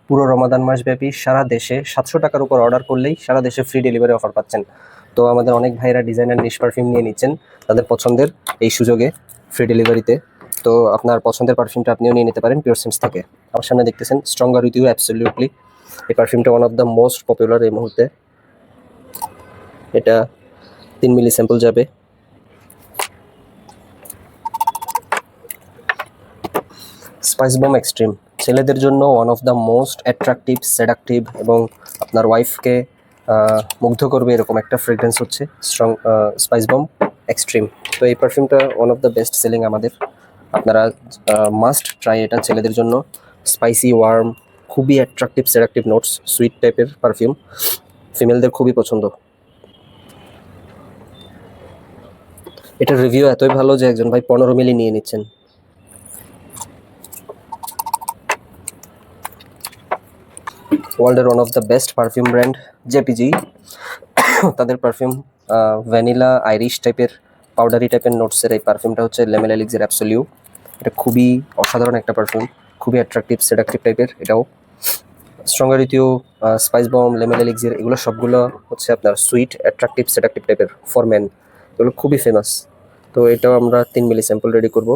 পুরো রমাদান মাস ব্যাপী সারা দেশে 700 টাকার উপর অর্ডার করলেই সারা দেশে ফ্রি ডেলিভারি অফার পাচ্ছেন। তো আমাদের অনেক ভাইরা ডিজাইনার নিশ পারফিউম নিয়ে নিচ্ছেন তাদের পছন্দের এই সুযোগে ফ্রি ডেলিভারিতে। তো আপনার পছন্দের পারফিউমটা আপনিও নিয়ে নিতে পারেন পিওর সেন্স থেকে। আমার সামনে দেখতেছেন স্ট্রঙ্গার উইথ ইউ অ্যাবসলিউটলি। এই পারফিউমটা one of the most popular এই মুহূর্তে। এটা 3 মিলি স্যাম্পল যাবে। স্পাইস বম এক্সট্রিম ছেলেদের জন্য one of the most attractive, seductive এবং আপনার ওয়াইফকে মুগ্ধ করবে এরকম একটা ফ্রেগরেন্স হচ্ছে স্ট্রং স্পাইস বম এক্সট্রিম। তো এই পারফিউমটা one of the best selling আমাদের। আপনারা মাস্ট ট্রাই এটা ছেলেদের জন্য। স্পাইসি, ওয়ার্ম, খুবই অ্যাট্রাকটিভ, সেডাকটিভ নোটস, সুইট টাইপের পারফিউম, ফিমেলদের খুবই পছন্দ। এটার রিভিউ এতই ভালো যে একজন ভাই 15 মিলি নিয়ে নিচ্ছেন। ওয়ার্ল্ডের one of the best perfume brand JPG, তাদের পারফিউম ভ্যানিলা আইরিশ টাইপের পাউডারি টাইপের নোটসের এই পারফিউমটা হচ্ছে লেমেল এলিক্সের অ্যাবসলিউ। এটা খুবই অসাধারণ একটা পারফিউম, খুবই অ্যাট্রাকটিভ, সেডাকটিভ টাইপের। এটাও stronger with you, Spicebomb, Le Male Elixir, এগুলো সবগুলো হচ্ছে আপনার সুইট, অ্যাট্রাকটিভ, সেডাকটিভ টাইপের ফর মেন। এগুলো খুবই ফেমাস। তো এটাও আমরা 3 মিলি স্যাম্পল রেডি করবো।